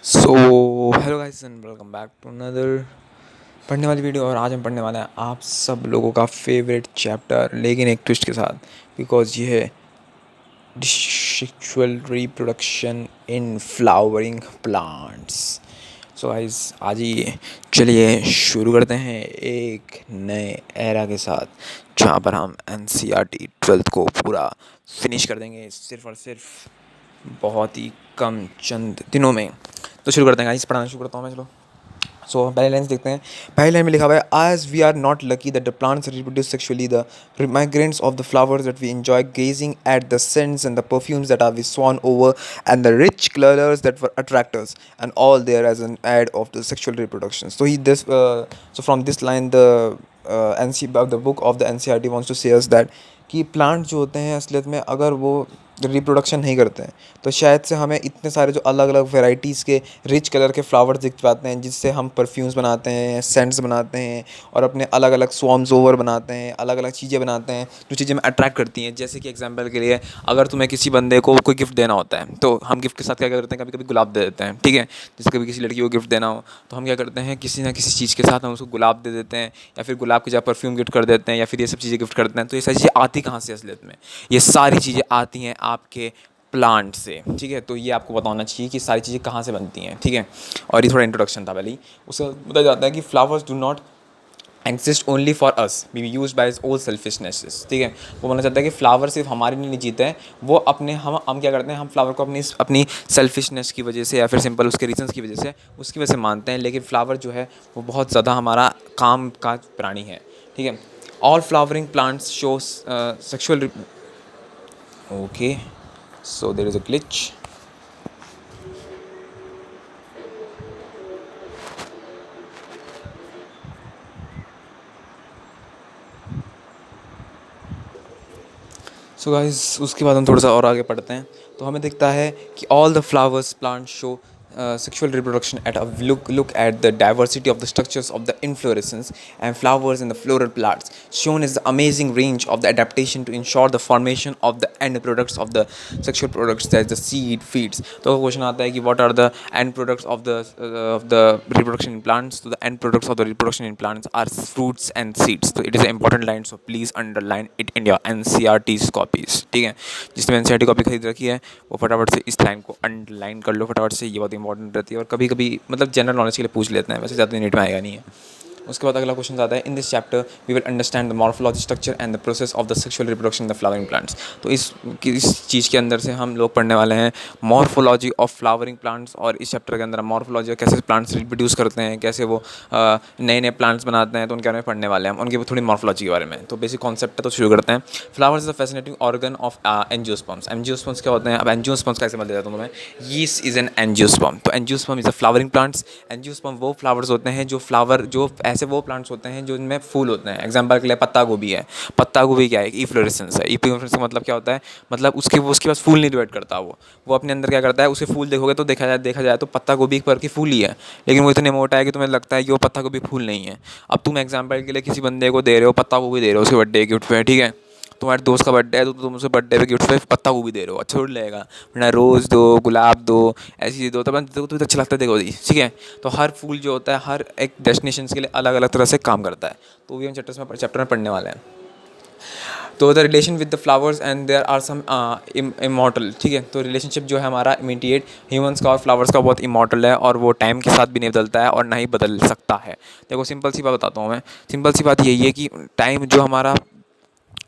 So hello guys and welcome back to another पढ़ने वाली video. और आज हम पढ़ने वाले हैं आप सब लोगों का फेवरेट चैप्टर, लेकिन एक ट्विस्ट के साथ, बिकॉज ये है sexual reproduction in flowering plants. So guys आज ही चलिए शुरू करते हैं एक नए एरा के साथ, जहाँ पर हम NCERT 12th को पूरा फिनिश कर देंगे सिर्फ और सिर्फ बहुत ही कम चंद दिनों में। तो शुरू करते हैं गाइस, पढ़ाना शुरू करता हूँ मैं। चलो पहले लाइन देखते हैं। पहली लाइन में लिखा हुआ है, as we are not lucky that the plants reproduce sexually, the migrants of the flowers that we enjoy gazing at, the scents and the perfumes that are we swan over, and the rich colors that were attract us, and all there as an ad of the sexual reproduction. So from this line the the book of the NCERT wants to say us that कि plant जो होते हैं असलियत में अगर वो reproduction नहीं करते हैं तो शायद से हमें इतने सारे जो अलग अलग वेराइटीज़ के रिच कलर के फ्लावर्स दिख पाते हैं, जिससे हम परफ्यूम्स बनाते हैं, सेंट्स बनाते हैं और अपने अलग अलग स्वार्म्स ओवर बनाते हैं, अलग अलग चीज़ें बनाते हैं जो चीज़ें हमें अट्रैक्ट करती हैं। जैसे कि एग्जांपल के लिए, अगर तुम्हें किसी बंदे को कोई गिफ्ट देना होता है तो हम गिफ्ट के साथ क्या करते हैं, कभी कभी गुलाब दे देते हैं, ठीक है। जैसे कभी किसी लड़की को गिफ्ट देना हो तो हम क्या करते हैं, किसी ना किसी चीज़ के साथ हम उसको गुलाब दे देते हैं, या फिर गुलाब की जगह परफ्यूम गिफ्ट कर देते हैं, या फिर ये सब चीज़ें गिफ्ट करते हैं। तो ये सारी चीज़ें आती कहाँ से असलियत में? ये सारी चीज़ें आती हैं आपके प्लांट से, ठीक है। तो ये आपको बताना चाहिए कि सारी चीज़ें कहाँ से बनती हैं, ठीक है। और ये थोड़ा इंट्रोडक्शन था पहले ही। उससे बताया जाता है कि flowers do not exist only for us, B use by ओल सेल्फिशनेस, ठीक है। वो बोलना चाहता है कि फ्लावर सिर्फ हमारे लिए नहीं जीते हैं, वो अपने हम क्या करते हैं, हम फ्लावर को अपनी सेल्फिशनेस की वजह से या फिर सिंपल उसके रीजंस की वजह से, उसकी वजह से मानते हैं। लेकिन फ्लावर जो है वो बहुत ज़्यादा हमारा काम का प्राणी है, ठीक है। All flowering plants show sexual, okay, so there is a glitch. So guys उसके बाद हम थोड़ा सा और आगे पढ़ते हैं तो हमें दिखता है कि all the flowers plant show sexual reproduction at a look at the diversity of the structures of the inflorescence and flowers in the floral plants shown is the amazing range of the adaptation to ensure the formation of the end products of the sexual products that the seed feeds. तो question आता है कि what are the end products of the reproduction in plants? So the end products of the reproduction in plants are fruits and seeds. So it is an important line, so please underline it in your NCERT's copies, ठीक है। जिसने NCERT copy खरीद रखी है वो फटाफट से इस लाइन को अंडरलाइन कर लो फटाफट से, ये बहुत इंपॉर्टेंट रहती है और कभी कभी मतलब जनरल नॉलेज के लिए पूछ लेते हैं, वैसे ज़्यादा नीट में आएगा नहीं है। उसके बाद अगला क्वेश्चन आता है, in this chapter we will understand the morphology structure and the process of the sexual reproduction in the flowering plants. तो इस चीज़ के अंदर से हम लोग पढ़ने वाले हैं मॉर्फोलॉजी ऑफ फ्लावरिंग प्लांट्स, और इस चैप्टर के अंदर मॉर्फोलॉजी कैसे प्लांट्स रिप्रोड्यूस करते हैं, कैसे वो नए नए प्लांट्स बनाते हैं, तो उनके बारे में पढ़ने वाले हैं हम, उनकी थोड़ी मॉर्फोलॉजी के बारे में। तो बेसिक कॉन्सेप्ट है, तो शुरू करते हैं। Flowers is a fascinating organ of angiosperms. Angiosperms क्या होते हैं? अब एंजियोस्पर्म्स कैसे समझ देता हूँ तुम्हें। Yeast is an angiosperm. तो angiosperm is a flowering plants. Angiosperm वो फ्लावर्स होते हैं जो ऐसे वो प्लांट्स होते हैं जो इनमें फूल होते हैं। एग्जाम्पल के लिए पत्ता गोभी है। पत्ता गोभी क्या है? इफ्लोरेसेंस है। इफ्लोरेसेंस का मतलब क्या होता है? मतलब उसके पास फूल नहीं डिवाइड करता, वो अपने अंदर क्या करता है, उसे फूल देखोगे तो देखा जाए तो पत्ता गोभी एक पर की फूल ही है, लेकिन वो इतने मोटा है कि तुम्हें लगता है कि वो पत्ता गोभी फूल नहीं है। अब तुम एग्जाम्पल के लिए किसी बंदे को दे रहे हो पत्ता गोभी दे रहे हो उसके बर्थडे गिफ्ट पे, ठीक है। तुम्हारे दोस्त का बर्थडे है तो तुम उसे बर्थडे पे गिफ्ट पे पत्ता गोभी दे रहे हो, अच्छा थोड़ी लगेगा। वरना रोज़ दो, गुलाब दो, ऐसी चीज़ दो, तब तो अच्छा लगता है, देखो जी, ठीक है। तो हर फूल जो होता है हर एक डेस्टिनेशन के लिए अलग अलग तरह से काम करता है, तो भी हम चैप्टर में पढ़ने वाले हैं। तो the relation with the flowers and there are some immortal, ठीक है। तो रिलेशनशिप जो है हमारा इमीडिएट ह्यूमंस का और फ्लावर्स का बहुत इमॉर्टल है, और वो टाइम के साथ भी नहीं बदलता है और ना ही बदल सकता है। देखो सिंपल सी बात बताता हूँ मैं। सिंपल सी बात यही है कि टाइम जो हमारा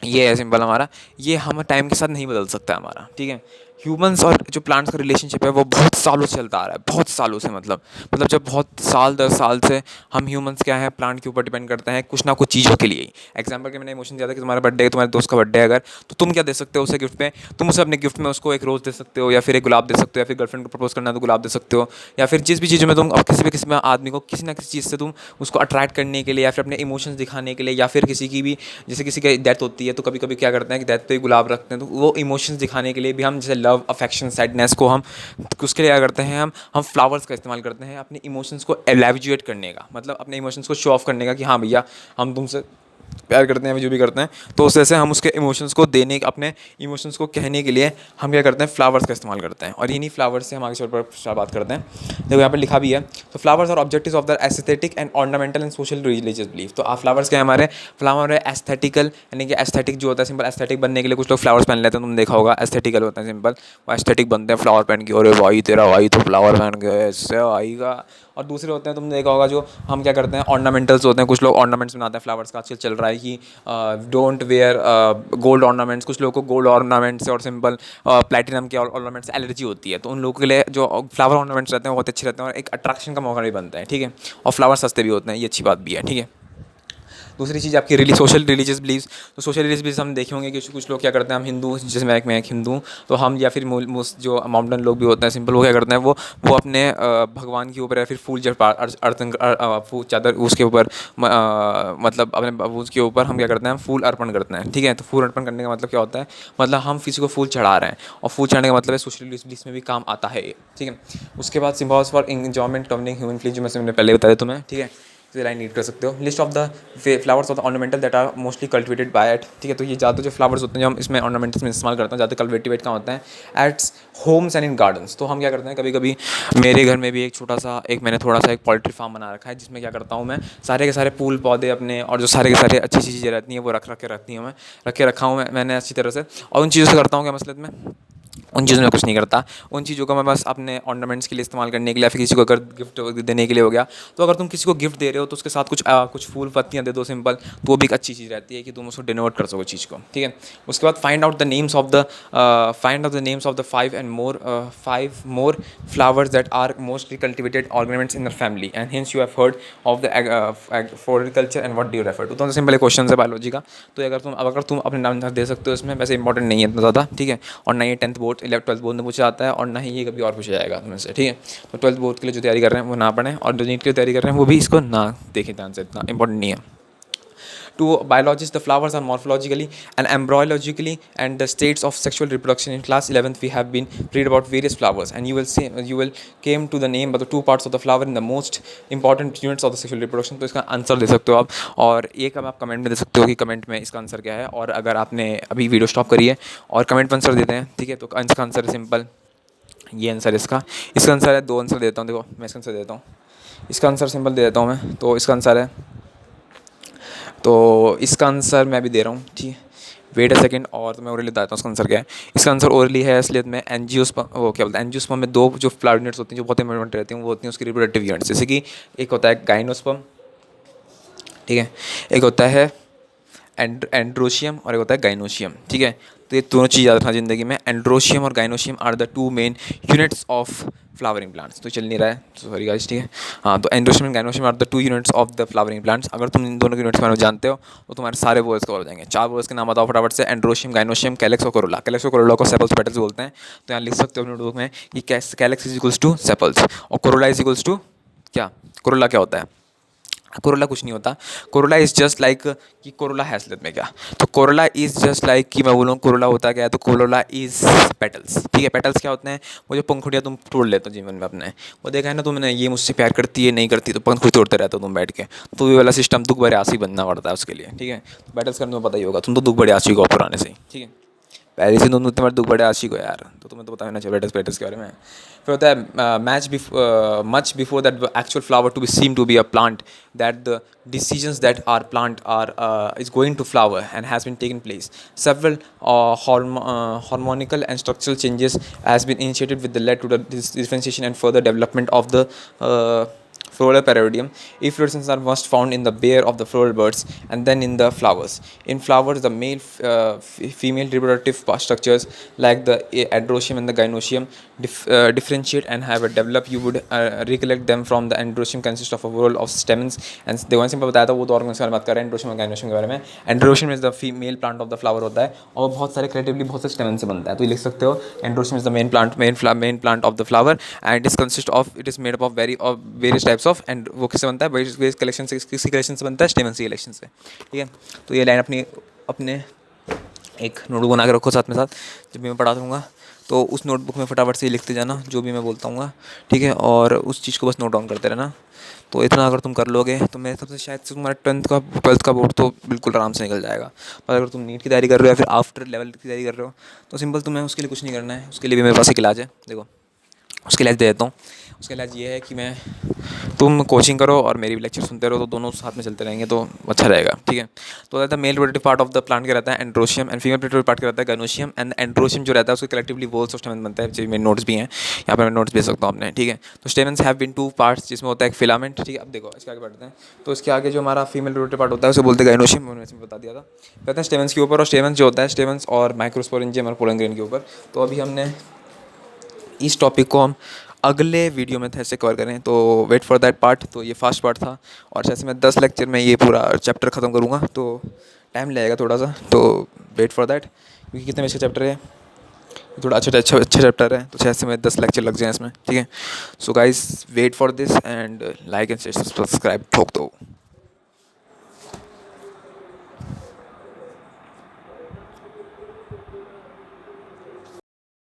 ये है सिंपल हमारा, ये हम टाइम के साथ नहीं बदल सकता हमारा, ठीक है। ह्यूमंस और जो प्लांट्स का रिलेशनशिप है वो बहुत सालों से चलता आ रहा है, बहुत सालों से, मतलब जब बहुत साल 10 साल से हम ह्यूमंस क्या है प्लांट के ऊपर डिपेंड करते हैं कुछ ना कुछ चीज़ों के लिए। एग्जाम्पल के मैंने इमोशन दिया था कि तुम्हारा बर्थडे है, तुम्हारे दोस्त का बर्थडे है अगर, तो तुम क्या दे सकते हो उसे गिफ्ट में? तुम उसे अपने गिफ्ट में उसको एक रोज़ दे सकते हो, या फिर एक गुलाब दे सकते हो, या फिर गर्लफ्रेंड को प्रपोज करना है तो गुलाब दे सकते हो, या फिर जिस भी चीज़ में तुम अब किसी भी आदमी को किसी ना किसी चीज़ से तुम उसको अट्रैक्ट करने के लिए, या फिर अपने इमोशंस दिखाने के लिए, या फिर किसी की भी जैसे किसी की डेथ होती है तो कभी कभी क्या करते हैं कि डेथ पे गुलाब रखते हैं, तो वो इमोशंस दिखाने के लिए भी हम जैसे लव, अफेक्शन, सैडनेस को हम उसके लिए क्या करते हैं, हम फ्लावर्स का इस्तेमाल करते हैं अपने इमोशंस को एलैविजुएट करने का, मतलब अपने इमोशंस को शो ऑफ करने का कि हाँ भैया हम तुमसे प्यार करते हैं, जो भी करते हैं, तो उस वजह से हम उसके इमोशंस को देने, अपने इमोशंस को कहने के लिए हम क्या करते हैं, फ्लावर्स का इस्तेमाल करते हैं। और इन्हीं फ्लावर्स से हम आगे चल पर बात करते हैं। देखो यहाँ पर लिखा भी है, तो flowers are objectives of the aesthetic and ornamental and social religious belief. तो आप फ्लावर्स क्या है हमारे, फ्लावर है एस्थेटिकल, यानी कि एस्थेटिक जो होता है, सिंपल एस्थेटिक बनने के लिए कुछ लोग फ्लावर्स पहन लेते हैं, तुमने देखा होगा, एस्थेटिकल होता है सिंपल, वो एस्थेटिक बनते हैं फ्लावर पहन के, और भाई तेरा भाई तो फ्लावर पहन के ऐसे आएगा। और दूसरे होते हैं, तुमने देखा होगा, जो हम क्या करते हैं, ऑर्नामेंटल्स होते हैं, कुछ लोग ऑर्नामेंट्स बनाते हैं फ्लावर्स का, आजकल चल रहा है कि डोंट वेयर गोल्ड ऑर्नामेंट्स। कुछ लोगों को गोल्ड ऑर्नामेंट्स और सिंपल प्लेटिनम के ऑर्नामेंट्स से एलर्जी होती है, तो उन लोगों के लिए जो फ्लावर ऑर्नामेंट्स रहते हैं वो बहुत अच्छे रहते हैं और एक अट्रैक्शन का मौका भी बनता है, ठीक है। और फ्लावर सस्ते भी होते हैं, ये अच्छी बात भी है, ठीक है। दूसरी चीज़ आपकी सोशल रिलीजियस बिलीव्स। तो सोशल रिलीजियस बिलीव्स हम देखे होंगे कि कुछ लोग क्या करते हैं, हम हिंदू, जिसमें मैं एक हिंदू हूँ, तो हम या फिर जो माउंटेन लोग भी होते हैं सिंपल, वो क्या करते हैं, वो अपने भगवान के ऊपर या फिर फूल चादर उसके ऊपर मतलब अपने उसके ऊपर हम क्या करते हैं, हम फूल अर्पण करते हैं, ठीक है। तो फूल अर्पण करने का मतलब क्या होता है, मतलब हम किसी को फूल चढ़ा रहे हैं, और फूल चढ़ाने का मतलब है सोशल रिलीजियस बिलीव्स में भी काम आता है ये, ठीक है। उसके बाद symbols for enjoyment turning human feeling, जो मैंने पहले बताया तुम्हें, ठीक है। तो लाइन रीड कर सकते हो, list of the flowers of the ornamental that are mostly cultivated by at, ठीक है। तो ये ज़्यादा जो फ्लावर्स होते हैं जो हम इसमें ऑर्नामेंटल्स में इस्तेमाल करते हैं, ज़्यादा कल्टिवेट का होता है एट्स होम्स एंड इन गार्डन्स। तो हम क्या करते हैं, कभी कभी मेरे घर में भी एक छोटा सा मैंने थोड़ा सा एक पोल्ट्री फार्म बना रखा है, जिसमें क्या करता हूँ मैं, सारे के सारे फूल पौधे अपने और जो सारे के सारे अच्छी चीज़ें रहती हैं वो रखती हैं, मैं रखा हूँ मैंने अच्छी तरह से। और उन चीज़ों से करता हूँ क्या मसलत में, उन चीज़ों में कुछ नहीं करता, उन चीज़ों को मैं बस अपने ऑर्नामेंट्स के लिए इस्तेमाल करने के लिए, फिर किसी को अगर गिफ्ट देने के लिए हो गया। तो अगर तुम किसी को गिफ्ट दे रहे हो तो उसके साथ कुछ फूल पत्तियाँ दे दो सिंपल, तो वो भी एक अच्छी चीज़ रहती है कि तुम उसको डिनोट कर सको चीज़ को, ठीक है। उसके बाद find out the names of the 5 more flowers that are mostly cultivated ornaments in the family and hence you have heard of the floriculture and what do you refer to. तो simple question है biology का, तो अगर तुम अपने नाम दे सकते हो इसमें, वैसे इंपॉर्टेंट नहीं है इतना ज़्यादा, ठीक है। और ना ये 10th बोर्ड 12th बोर्ड में पूछा जाता है, और ना ही ये कभी और पूछा जाएगा तुम्हें से, ठीक है। तो 12th बोर्ड के लिए जो तैयारी कर रहे हैं वो ना पढ़ें, और जो नीट की तैयारी कर रहे हैं वो भी इसको ना देखें ध्यान से, इतना इंपॉर्टेंट नहीं है। To biologists, the flowers are morphologically and embryologically and the states of sexual reproduction. In class 11th, we have been read about various flowers, and you will came to the name of the two parts of the flower in the most important units of the sexual reproduction. तो इसका answer दे सकते हो आप, और एक अब आप comment में दे सकते हो कि कमेंट में इसका आंसर क्या है। और अगर आपने अभी वीडियो स्टॉप करी है और कमेंट में आंसर देते हैं, ठीक है, तो इसका आंसर है सिंपल ये आंसर इसका आंसर है, दो आंसर देता हूँ, देखो मैं इसका आंसर देता हूँ, इसका आंसर सिंपल दे देता हूँ मैं। तो इसका आंसर है, तो इसका आंसर मैं भी दे रहा हूँ, ठीक है। वेट अ सेकंड, और तो मैं ओरली बताता हूँ इसका आंसर क्या है। इसका आंसर ओरली है असलियत में एंजियोस्पर्म, वो क्या बोलते हैं, एंजियोस्पर्म में दो जो फ्लावर यूनिट्स होती हैं जो बहुत इंपॉर्टेंट रहती हैं, वो होती हैं उसकी रिप्रोडक्टिव यूनिट्स, जैसे कि एक होता है गाइनोस्पर्म, ठीक है, एक होता है एंड्रोशियम और एक होता है गाइनोशियम, ठीक है। तो ये दोनों चीज़ याद रखना ज़िंदगी में, एंड्रोशियम और gynoecium are the two main units of flowering plants. तो चल नहीं रहा है, सॉरी गाइस, ठीक है। हाँ, तो androecium and gynoecium are the two units of the flowering plants. अगर तुम इन दोनों के यूनिट्स के बारे में जानते हो तो तुम्हारे सारे वर्ड्स कवर हो जाएंगे। 4 वर्ड्स के नाम बताओ फटाफट से, एंड्रोशियम, गाइनोशियम, कैलेक्स और कोरोला। कैलेक्स और कोरोला को सेपल्स पेटल्स बोलते हैं, तो यहाँ लिख सकते हो अपने नोटबुक में कि calyx is equals to sepals और कोरोला इज इक्वल्स टू क्या, कोरोला क्या होता है, कोरोला कुछ नहीं होता। कोरोला इज़ जस्ट लाइक कि कोरोला है असलियत में क्या, तो कोरोला इज़ जस्ट लाइक कि मैं बोलूँ कोरोला होता क्या है, तो कोरोला इज़ पेटल्स, ठीक है। पेटल्स क्या होते हैं, वो जो पंखुड़ियाँ तुम तोड़ लेते हो जीवन में अपने, वो देखा है ना तुमने, ये मुझसे प्यार करती है नहीं करती, तो पंखुड़ी तोड़ते रहते हो तुम बैठ के, तो ये वाला सिस्टम दुख भरे आंसू बनना पड़ता है उसके लिए, ठीक है। तो पेटल्स का तुम्हें पता ही होगा, तुम तो दुख भरे आंसू हो पुराने से ही, ठीक है। पहले से तुम तुम्हारे दुख बड़े आशिक हो यार, तो तुम्हें तो पता होना चाहिए पेटल्स के बारे में। फिर होता है much before that actual flower to be seem to be a plant, that the decisions that our plant are is going to flower and has been taken place. Several hormonical and structural changes has been initiated with the led to the differentiation and further development of the floral parodium. Efflorescences are first found in the bare of the floral buds and then in the flowers. In flowers, the female reproductive structures like the androecium and the gynoecium differentiate and have developed. You would recollect them from the androecium consists of a whorl of stamens, and देखो simple बताया था, वो तो organs के बारे में बात कर रहे हैं, एंड्रोशियम और गाइनोशियम के बारे में। Androecium is the female plant of the flower होता है, और बहुत सारे क्रिएटिवली बहुत से स्टेमन से बनता है, तो ये लिख सकते हो androecium is the main plant of the flower and it is made up of various types of, and वो किससे बनता है, वेरियस किसी कलेक्शन से बनता है, स्टेमन से कलेक्शन से, ठीक है। तो ये लाइन अपने एक नोटबुक बना के रखो साथ में साथ, जब भी मैं पढ़ा दूँगा तो उस नोटबुक में फटाफट से ही लिखते जाना जो भी मैं बोलता हूँ, ठीक है, और उस चीज़ को बस नोट डाउन करते रहना। तो इतना अगर तुम कर लोगे तो मेरे हिसाब से शायद से तुम्हारा 12th का बोर्ड तो बिल्कुल आराम से निकल जाएगा। पर अगर तुम नीट की तैयारी कर रहे हो या फिर आफ्टर लेवल की तैयारी कर रहे हो तो सिंपल तुम्हें उसके लिए कुछ नहीं करना है। उसके लिए भी मेरे पास एक इलाज है, देखो उसका इलाज दे देता हूँ। उसका इलाज ये है कि तुम कोचिंग करो और मेरी भी लेक्चर सुनते रहो, तो दोनों साथ में चलते रहेंगे तो अच्छा रहेगा, ठीक है। तो रहता है male productive part of the plant क्या रहता है androecium, and female productive part क्या रहता है गायनोशियम। एंड एंड्रोशियम जो रहता है उसके कलेक्टिवली वोल्स ऑफ स्टेमन बनता है, जो मेरे नोट्स भी हैं यहाँ पर, मैं नोट्स भेज सकता हूँ आपने, ठीक है। तो स्टेमन्स हैव बीन 2 पार्ट्स, जिसमें होता है एक फिलामेंट, ठीक है। अब देखो इसके आगे बढ़ते हैं। तो इसके आगे जो हमारा फीमेल प्रोडक्टिव पार्ट होता है उसे बोलते हैं गायनोशियम, मैंने इसमें बता दिया था। कहते हैं स्टेमन्स के ऊपर, और स्टेमन्स जो होता है स्टेमन्स और माइक्रोस्पोरेंजियम और पोलन ग्रेन के ऊपर। तो अभी हमने इस टॉपिक को हम अगले वीडियो में ऐसे कवर करें, तो वेट फॉर दैट पार्ट। तो ये फास्ट पार्ट था, और जैसे मैं 10 लेक्चर में ये पूरा चैप्टर ख़त्म करूँगा तो टाइम लगेगा थोड़ा सा, तो वेट फॉर दैट। क्योंकि कितने में इसका चैप्टर है, थोड़ा अच्छा चैप्टर है, तो जैसे में 10 लेक्चर लग जाए इसमें, ठीक है। So guys wait for this and like and subscribe ठोक दो।